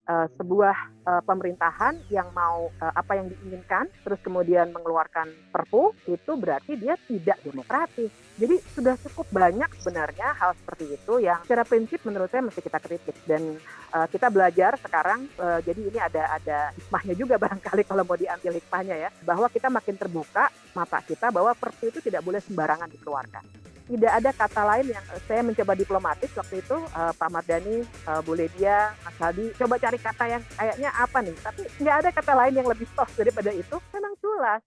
sebuah pemerintahan yang mau apa yang diinginkan, terus kemudian mengeluarkan perpu, itu berarti dia tidak demokratis. Jadi sudah cukup banyak sebenarnya hal seperti itu yang secara prinsip menurut saya mesti kita kritik dan kita belajar sekarang. Jadi ini ada hikmahnya juga barangkali kalau mau diambil hikmahnya ya, bahwa kita makin terbuka mata kita bahwa perpu itu tidak boleh sembarangan dikeluarkan. Tidak ada kata lain yang saya mencoba diplomatis waktu itu, Pak Mardhani, Bu Ledia, Mas Hadi, coba cari kata yang kayaknya apa nih, tapi nggak ada kata lain yang lebih soft daripada itu, memang culas.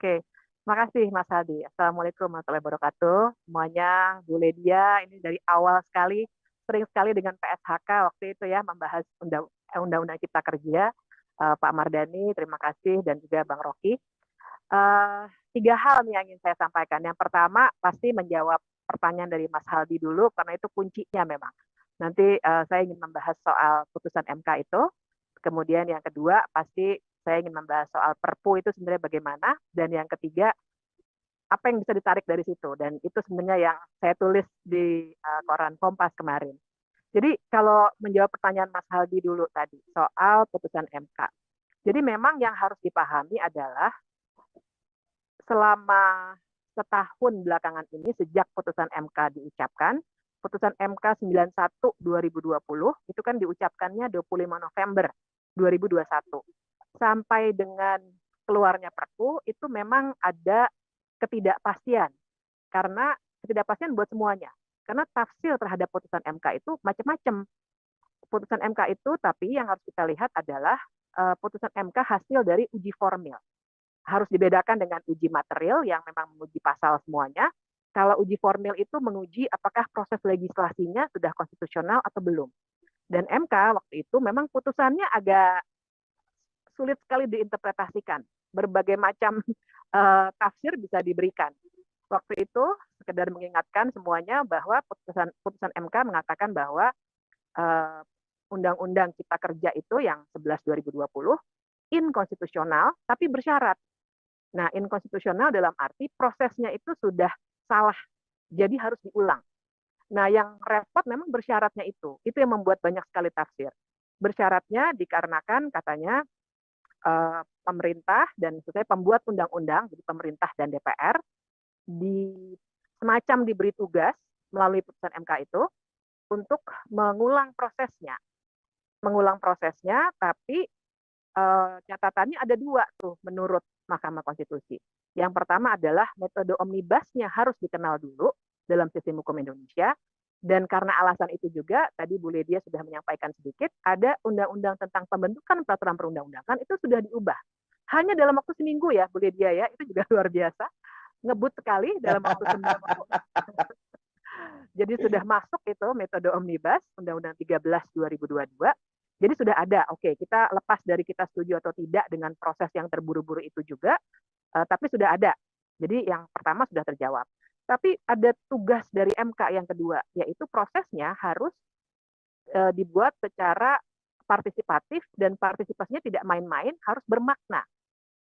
Oke, makasih Mas Hadi. Assalamualaikum warahmatullahi wabarakatuh. Semuanya, Bu Ledia, ini dari awal sekali, sering sekali dengan PSHK waktu itu ya, membahas Undang-Undang Cipta Kerja. Pak Mardhani, terima kasih, dan juga Bang Rocky. Eh, Tiga hal nih yang ingin saya sampaikan. Yang pertama, pasti menjawab pertanyaan dari Mas Haldi dulu, karena itu kuncinya memang. Nanti saya ingin membahas soal putusan MK itu. Kemudian yang kedua, pasti saya ingin membahas soal Perpu itu sebenarnya bagaimana. Dan yang ketiga, apa yang bisa ditarik dari situ. Dan itu sebenarnya yang saya tulis di koran Kompas kemarin. Jadi kalau menjawab pertanyaan Mas Haldi dulu tadi soal putusan MK. Jadi memang yang harus dipahami adalah selama setahun belakangan ini sejak putusan MK diucapkan, putusan MK 91 2020 itu kan diucapkannya 25 November 2021. Sampai dengan keluarnya Perpu itu memang ada ketidakpastian. Karena ketidakpastian buat semuanya. Karena tafsir terhadap putusan MK itu macam-macam. Putusan MK itu tapi yang harus kita lihat adalah putusan MK hasil dari uji formil. Harus dibedakan dengan uji material yang memang menguji pasal semuanya. Kalau uji formil itu menguji apakah proses legislasinya sudah konstitusional atau belum. Dan MK waktu itu memang putusannya agak sulit sekali diinterpretasikan. Berbagai macam tafsir bisa diberikan. Waktu itu sekedar mengingatkan semuanya bahwa putusan MK mengatakan bahwa Undang-Undang Cipta Kerja itu yang 11 2020 inkonstitusional tapi bersyarat. Nah, inkonstitusional dalam arti prosesnya itu sudah salah, jadi harus diulang. Nah, yang repot memang bersyaratnya itu yang membuat banyak sekali tafsir. Bersyaratnya dikarenakan katanya pemerintah dan sesuai pembuat undang-undang, jadi pemerintah dan DPR, semacam diberi tugas melalui putusan MK itu untuk mengulang prosesnya. Mengulang prosesnya, tapi catatannya ada dua tuh menurut Mahkamah Konstitusi. Yang pertama adalah metode omnibusnya harus dikenal dulu dalam sistem hukum Indonesia. Dan karena alasan itu juga, tadi Bu Ledia sudah menyampaikan sedikit, ada undang-undang tentang pembentukan peraturan perundang-undangan itu sudah diubah. Hanya dalam waktu seminggu ya, Bu Ledia ya, itu juga luar biasa. Ngebut sekali dalam waktu seminggu. Jadi sudah masuk itu metode omnibus, Undang-Undang 13 2022. Jadi sudah ada, oke, kita lepas dari kita setuju atau tidak dengan proses yang terburu-buru itu juga, tapi sudah ada. Jadi yang pertama sudah terjawab. Tapi ada tugas dari MK yang kedua, yaitu prosesnya harus dibuat secara partisipatif dan partisipasinya tidak main-main, harus bermakna.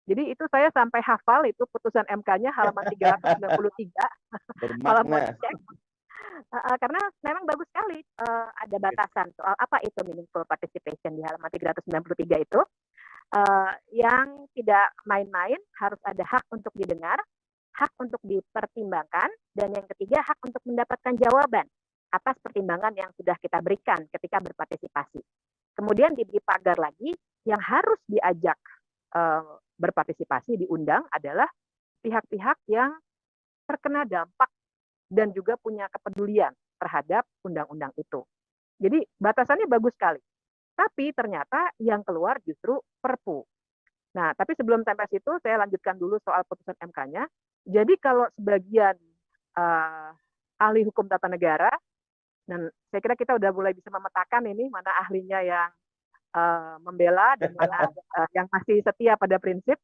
Jadi itu saya sampai hafal itu putusan MK-nya halaman 393 kalau mau Bermakna. dicek. Karena memang bagus sekali ada batasan soal apa itu meaningful participation di halaman 393 itu. Yang tidak main-main, harus ada hak untuk didengar, hak untuk dipertimbangkan, dan yang ketiga hak untuk mendapatkan jawaban atas pertimbangan yang sudah kita berikan ketika berpartisipasi. Kemudian diberi pagar lagi, yang harus diajak berpartisipasi, diundang adalah pihak-pihak yang terkena dampak dan juga punya kepedulian terhadap undang-undang itu. Jadi batasannya bagus sekali. Tapi ternyata yang keluar justru Perpu. Nah, tapi sebelum sampai situ, saya lanjutkan dulu soal putusan MK-nya. Jadi kalau sebagian ahli hukum tata negara, dan saya kira kita udah mulai bisa memetakan ini, mana ahlinya yang membela dan mana yang masih setia pada prinsip,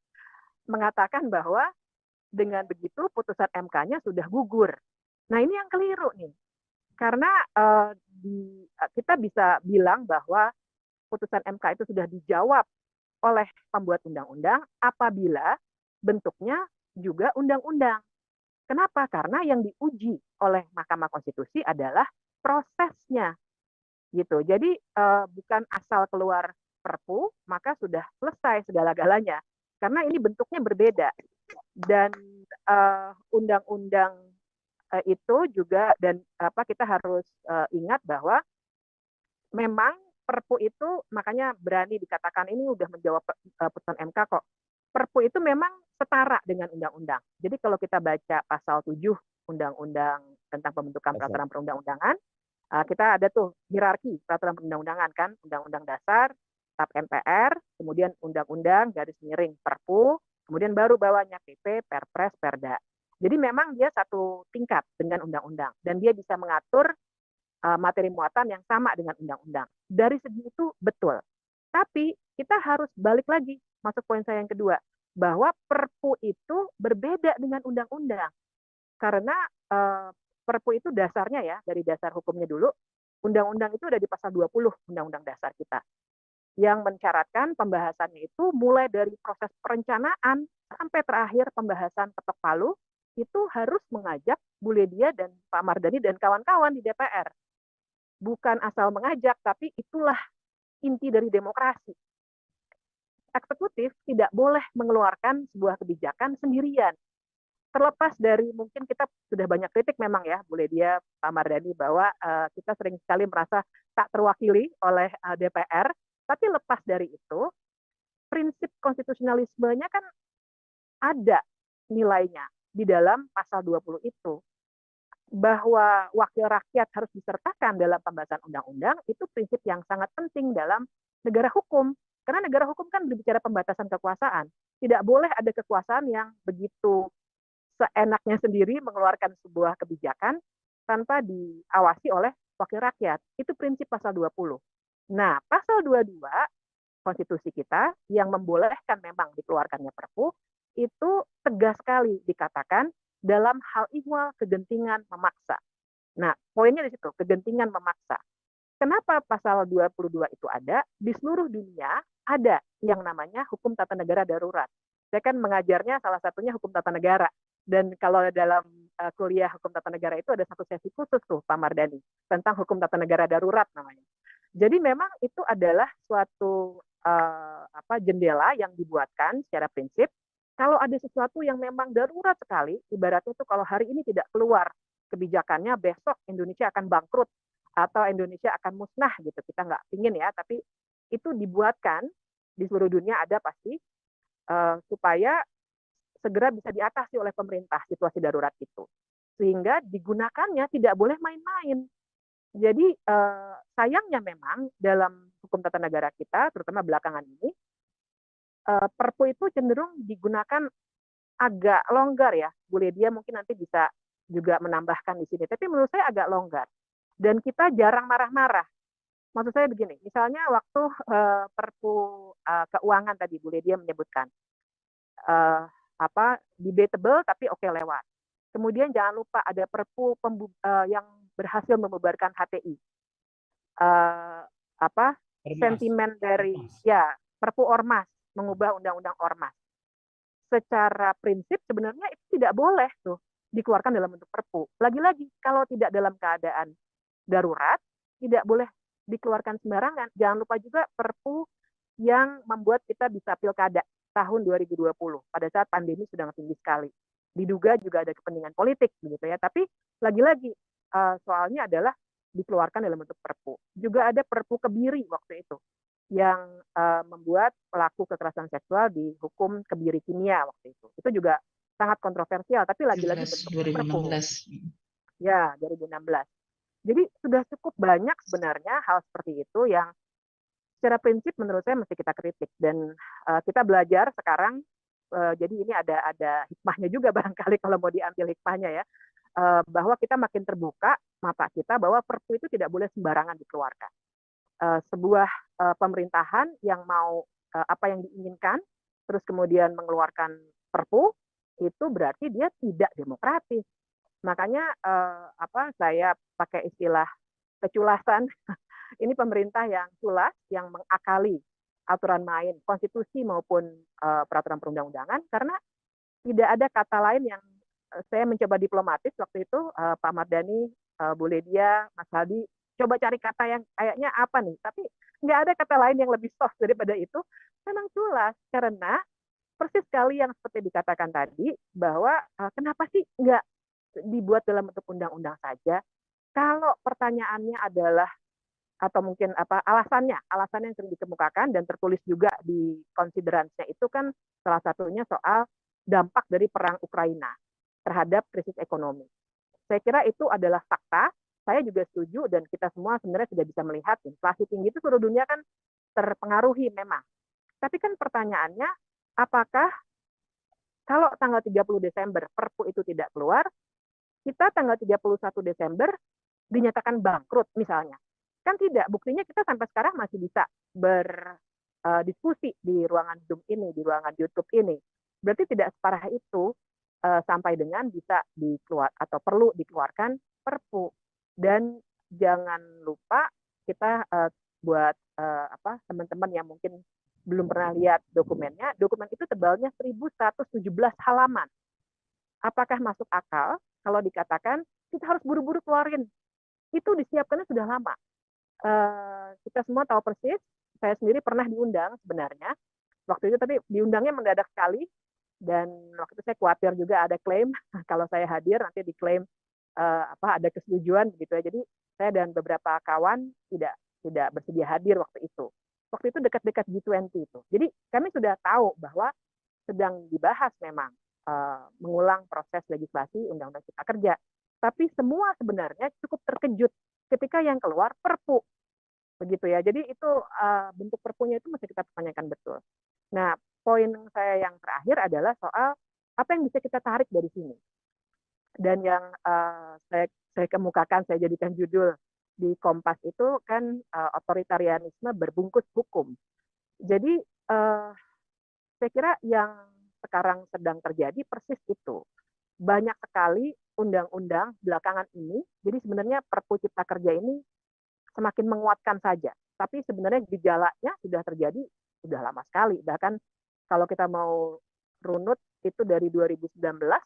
mengatakan bahwa dengan begitu putusan MK-nya sudah gugur. Nah, ini yang keliru nih. Karena kita bisa bilang bahwa putusan MK itu sudah dijawab oleh pembuat undang-undang apabila bentuknya juga undang-undang. Kenapa? Karena yang diuji oleh Mahkamah Konstitusi adalah prosesnya. Gitu. Jadi bukan asal keluar Perpu maka sudah selesai segala-galanya. Karena ini bentuknya berbeda. Dan undang-undang itu juga dan kita harus ingat bahwa memang Perpu itu makanya berani dikatakan ini udah menjawab putusan MK kok. Perpu itu memang setara dengan undang-undang. Jadi kalau kita baca pasal 7 Undang-Undang tentang pembentukan peraturan perundang-undangan, kita ada tuh hierarki peraturan perundang-undangan kan, Undang-Undang Dasar, TAP MPR, kemudian Undang-Undang garis miring Perpu, kemudian baru bawahnya PP, Perpres, Perda. Jadi memang dia satu tingkat dengan undang-undang dan dia bisa mengatur materi muatan yang sama dengan undang-undang. Dari segi itu betul. Tapi kita harus balik lagi, masuk poin saya yang kedua, bahwa Perpu itu berbeda dengan undang-undang. Karena Perpu itu dasarnya ya, dari dasar hukumnya dulu, undang-undang itu ada di pasal 20 Undang-Undang Dasar kita. Yang mensyaratkan pembahasannya itu mulai dari proses perencanaan sampai terakhir pembahasan ketok palu, itu harus mengajak Bu Ledia dan Pak Mardhani dan kawan-kawan di DPR. Bukan asal mengajak, tapi itulah inti dari demokrasi. Eksekutif tidak boleh mengeluarkan sebuah kebijakan sendirian. Terlepas dari mungkin kita sudah banyak kritik memang ya, Bu Ledia, Pak Mardhani, bahwa kita sering sekali merasa tak terwakili oleh DPR, tapi lepas dari itu, prinsip konstitusionalismenya kan ada nilainya di dalam pasal 20 itu. Bahwa wakil rakyat harus disertakan dalam pembahasan undang-undang itu prinsip yang sangat penting dalam negara hukum. Karena negara hukum kan berbicara pembatasan kekuasaan. Tidak boleh ada kekuasaan yang begitu seenaknya sendiri mengeluarkan sebuah kebijakan tanpa diawasi oleh wakil rakyat. Itu prinsip pasal 20. Nah, pasal 22 konstitusi kita yang membolehkan memang dikeluarkannya Perpu itu tegas sekali dikatakan dalam hal ihwal kegentingan memaksa. Nah, poinnya di situ, kegentingan memaksa. Kenapa pasal 22 itu ada? Di seluruh dunia ada yang namanya hukum tata negara darurat. Saya kan mengajarnya salah satunya hukum tata negara. Dan kalau dalam kuliah hukum tata negara itu ada satu sesi khusus tuh, Pak Mardhani, tentang hukum tata negara darurat namanya. Jadi memang itu adalah suatu jendela yang dibuatkan secara prinsip. Kalau ada sesuatu yang memang darurat sekali, ibaratnya itu kalau hari ini tidak keluar kebijakannya, besok Indonesia akan bangkrut atau Indonesia akan musnah gitu. Kita nggak ingin ya, tapi itu dibuatkan di seluruh dunia ada pasti supaya segera bisa diatasi oleh pemerintah situasi darurat itu. Sehingga digunakannya tidak boleh main-main. Jadi sayangnya memang dalam hukum tata negara kita, terutama belakangan ini, Perpu itu cenderung digunakan agak longgar ya. Bu Ledia mungkin nanti bisa juga menambahkan di sini. Tapi menurut saya agak longgar. Dan kita jarang marah-marah. Maksud saya begini, misalnya waktu Perpu keuangan tadi Bu Ledia menyebutkan eh, debatable tapi oke lewat. Kemudian jangan lupa ada Perpu yang berhasil membubarkan HTI. Eh, apa Ormas, sentimen dari ormas. ya Perpu Ormas, mengubah undang-undang Ormas. Secara prinsip sebenarnya itu tidak boleh tuh dikeluarkan dalam bentuk Perpu. Lagi-lagi kalau tidak dalam keadaan darurat tidak boleh dikeluarkan sembarangan. Jangan lupa juga Perpu yang membuat kita bisa pilkada tahun 2020 pada saat pandemi sedang tinggi sekali. Diduga juga ada kepentingan politik begitu ya. Tapi lagi-lagi soalnya adalah dikeluarkan dalam bentuk Perpu. Juga ada Perpu Kebiri waktu itu yang membuat pelaku kekerasan seksual dihukum kebiri kimia waktu itu. Itu juga sangat kontroversial, tapi lagi-lagi 17 bentuknya Perpu. 2016. Ya, 2016. Jadi sudah cukup banyak sebenarnya hal seperti itu yang secara prinsip menurut saya mesti kita kritik dan kita belajar sekarang. Jadi ini ada hikmahnya juga barangkali kalau mau diambil hikmahnya ya, bahwa kita makin terbuka mata kita bahwa Perpu itu tidak boleh sembarangan dikeluarkan. Sebuah pemerintahan yang mau apa yang diinginkan terus kemudian mengeluarkan Perpu itu berarti dia tidak demokratis. Makanya saya pakai istilah keculasan. Ini pemerintah yang culas, yang mengakali aturan main konstitusi maupun peraturan perundang-undangan, karena tidak ada kata lain yang saya mencoba diplomatis waktu itu, Pak Mardani, Bu Ledia, Mas Hadi, coba cari kata yang kayaknya apa nih, tapi nggak ada kata lain yang lebih soft daripada itu. Memang culas, karena persis sekali yang seperti dikatakan tadi, bahwa kenapa sih nggak dibuat dalam bentuk undang-undang saja? Kalau pertanyaannya adalah atau mungkin alasannya yang sering dikemukakan dan tertulis juga di konsideransinya itu kan salah satunya soal dampak dari perang Ukraina terhadap krisis ekonomi. Saya kira itu adalah fakta. Saya juga setuju dan kita semua sebenarnya sudah bisa melihat inflasi tinggi itu seluruh dunia kan terpengaruhi memang. Tapi kan pertanyaannya, apakah kalau tanggal 30 Desember Perpu itu tidak keluar, kita tanggal 31 Desember dinyatakan bangkrut misalnya. Kan tidak, buktinya kita sampai sekarang masih bisa berdiskusi di ruangan Zoom ini, di ruangan YouTube ini. Berarti tidak separah itu sampai dengan bisa dikeluar atau perlu dikeluarkan Perpu. Dan jangan lupa kita buat teman-teman yang mungkin belum pernah lihat dokumennya, dokumen itu tebalnya 1117 halaman. Apakah masuk akal kalau dikatakan kita harus buru-buru keluarin? Itu disiapkannya sudah lama. Kita semua tahu persis, saya sendiri pernah diundang sebenarnya waktu itu, tapi diundangnya mendadak sekali dan waktu itu saya khawatir juga ada klaim kalau saya hadir nanti diklaim ada kesetujuan begitu ya. Jadi saya dan beberapa kawan tidak bersedia hadir waktu itu. Waktu itu dekat-dekat G20 itu. Jadi kami sudah tahu bahwa sedang dibahas memang mengulang proses legislasi Undang-Undang Cipta Kerja. Tapi semua sebenarnya cukup terkejut ketika yang keluar Perpu. Begitu ya. Jadi itu bentuk Perpunya itu mesti kita pertanyakan betul. Nah, poin saya yang terakhir adalah soal apa yang bisa kita tarik dari sini. Dan yang saya kemukakan, saya jadikan judul di Kompas itu kan otoritarianisme berbungkus hukum. Jadi saya kira yang sekarang sedang terjadi persis itu. Banyak sekali undang-undang belakangan ini, jadi sebenarnya Perpu Cipta Kerja ini semakin menguatkan saja. Tapi sebenarnya gejalanya sudah terjadi sudah lama sekali. Bahkan kalau kita mau runut itu dari 2019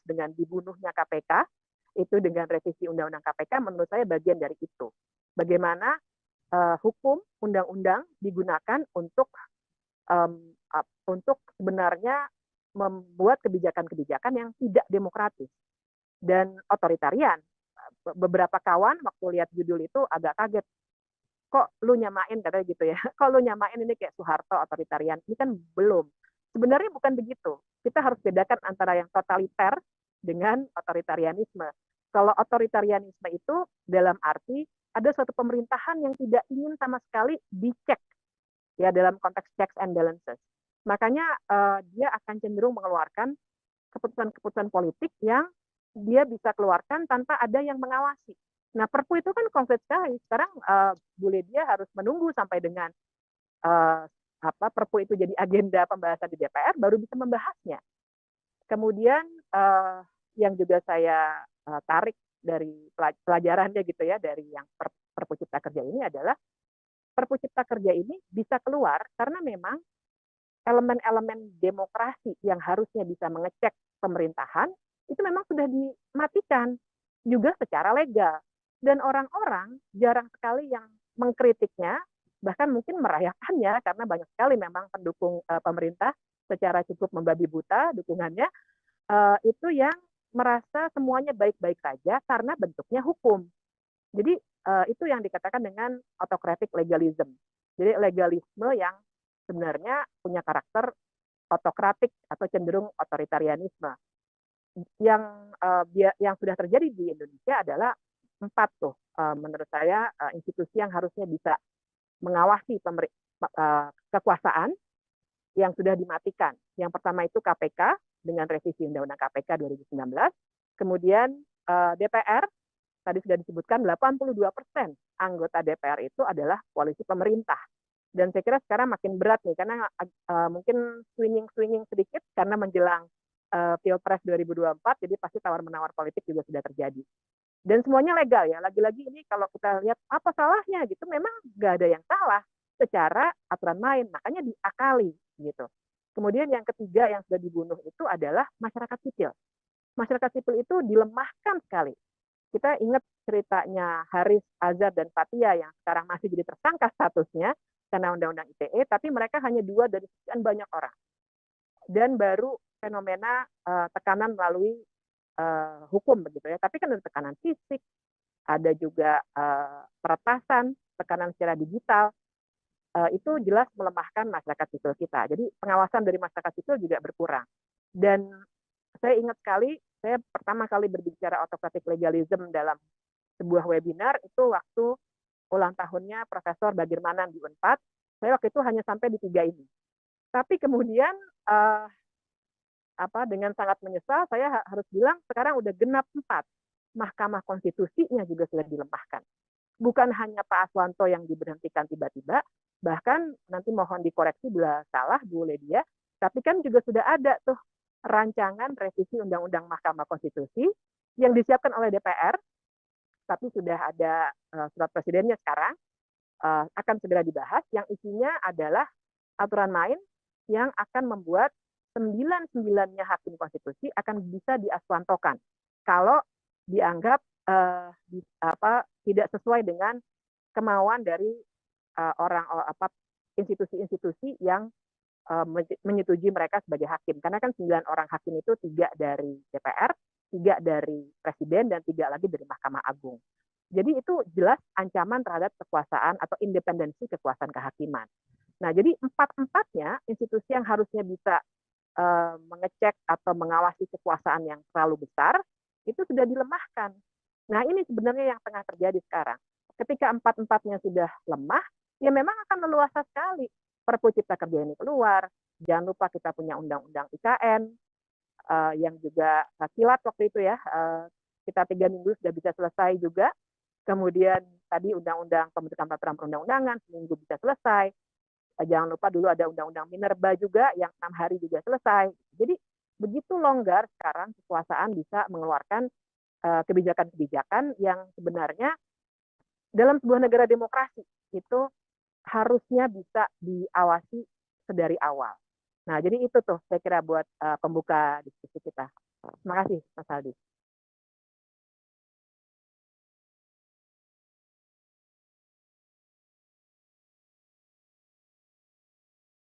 dengan dibunuhnya KPK, itu dengan revisi Undang-Undang KPK, menurut saya bagian dari itu. Bagaimana hukum, undang-undang digunakan untuk sebenarnya membuat kebijakan-kebijakan yang tidak demokratis dan otoritarian. Beberapa kawan waktu lihat judul itu agak kaget, kok lu nyamain katanya gitu ya, kok lu nyamain ini kayak Soeharto otoritarian, ini kan belum. Sebenarnya bukan begitu, kita harus bedakan antara yang totaliter dengan otoritarianisme. Kalau otoritarianisme itu dalam arti ada suatu pemerintahan yang tidak ingin sama sekali dicek ya dalam konteks checks and balances. Makanya dia akan cenderung mengeluarkan keputusan-keputusan politik yang dia bisa keluarkan tanpa ada yang mengawasi. Nah, Perpu itu kan konkret sekali. Sekarang Bu Lydia harus menunggu sampai dengan uh, Perpu itu jadi agenda pembahasan di DPR baru bisa membahasnya. Kemudian yang juga saya tarik dari pelajarannya gitu ya dari yang Perpu Cipta Kerja ini adalah Perpu Cipta Kerja ini bisa keluar karena memang elemen-elemen demokrasi yang harusnya bisa mengecek pemerintahan itu memang sudah dimatikan juga secara legal. Dan orang-orang jarang sekali yang mengkritiknya, bahkan mungkin merayakannya karena banyak sekali memang pendukung pemerintah secara cukup membabi buta dukungannya itu yang merasa semuanya baik-baik saja karena bentuknya hukum. Jadi itu yang dikatakan dengan autocratic legalism. Jadi legalisme yang sebenarnya punya karakter autokratik atau cenderung otoritarianisme. Yang sudah terjadi di Indonesia adalah 4 tuh menurut saya institusi yang harusnya bisa mengawasi kekuasaan yang sudah dimatikan. Yang pertama itu KPK dengan revisi Undang-Undang KPK 2019. Kemudian DPR, tadi sudah disebutkan 82% anggota DPR itu adalah koalisi pemerintah. Dan saya kira sekarang makin berat nih, karena mungkin swinging sedikit karena menjelang Pilpres 2024, jadi pasti tawar-menawar politik juga sudah terjadi. Dan semuanya legal ya, lagi-lagi ini kalau kita lihat apa salahnya gitu, memang nggak ada yang salah secara aturan main, makanya diakali gitu. Kemudian yang ketiga yang sudah dibunuh itu adalah masyarakat sipil. Masyarakat sipil itu dilemahkan sekali. Kita ingat ceritanya Haris, Azhar, dan Fathia yang sekarang masih jadi tersangka statusnya karena Undang-Undang ITE, tapi mereka hanya 2 dari sekian banyak orang. Dan baru fenomena tekanan melalui hukum begitu ya. Tapi kan ada tekanan fisik, ada juga peretasan, tekanan secara digital, itu jelas melemahkan masyarakat sipil kita. Jadi pengawasan dari masyarakat sipil juga berkurang. Dan saya ingat sekali, saya pertama kali berbicara autocratic legalism dalam sebuah webinar itu waktu ulang tahunnya Profesor Bagirmanan di Unpad. Saya waktu itu hanya sampai di 3 ini. Tapi kemudian dengan sangat menyesal saya harus bilang sekarang udah genap 4. Mahkamah Konstitusinya juga sudah dilemahkan. Bukan hanya Pak Aswanto yang diberhentikan tiba-tiba, bahkan nanti mohon dikoreksi bila salah Bu Lydia, tapi kan juga sudah ada tuh rancangan revisi Undang-Undang Mahkamah Konstitusi yang disiapkan oleh DPR, tapi sudah ada surat presidennya sekarang, akan segera dibahas, yang isinya adalah aturan main yang akan membuat 9-9-nya hakim konstitusi akan bisa diaswantokan kalau dianggap tidak sesuai dengan kemauan dari institusi-institusi yang menyetujui mereka sebagai hakim. Karena kan 9 orang hakim itu 3 dari DPR, 3 dari Presiden, dan 3 lagi dari Mahkamah Agung. Jadi itu jelas ancaman terhadap kekuasaan atau independensi kekuasaan kehakiman. Nah, jadi 4-4-nya institusi yang harusnya bisa mengecek atau mengawasi kekuasaan yang terlalu besar, itu sudah dilemahkan. Nah, ini sebenarnya yang tengah terjadi sekarang. Ketika 4-4-nya sudah lemah, ya memang akan leluasa sekali Perpu Cipta Kerja ini keluar. Jangan lupa kita punya Undang-Undang IKN, yang juga kilat waktu itu ya, kita 3 minggu sudah bisa selesai juga. Kemudian tadi Undang-Undang Pembentukan Peraturan Perundang-undangan seminggu bisa selesai. Jangan lupa dulu ada Undang-Undang Minerba juga yang 6 hari juga selesai. Jadi begitu longgar sekarang kekuasaan bisa mengeluarkan kebijakan-kebijakan yang sebenarnya dalam sebuah negara demokrasi itu harusnya bisa diawasi sedari awal. Nah, jadi itu tuh saya kira buat pembuka diskusi kita. Terima kasih, Mas Aldi.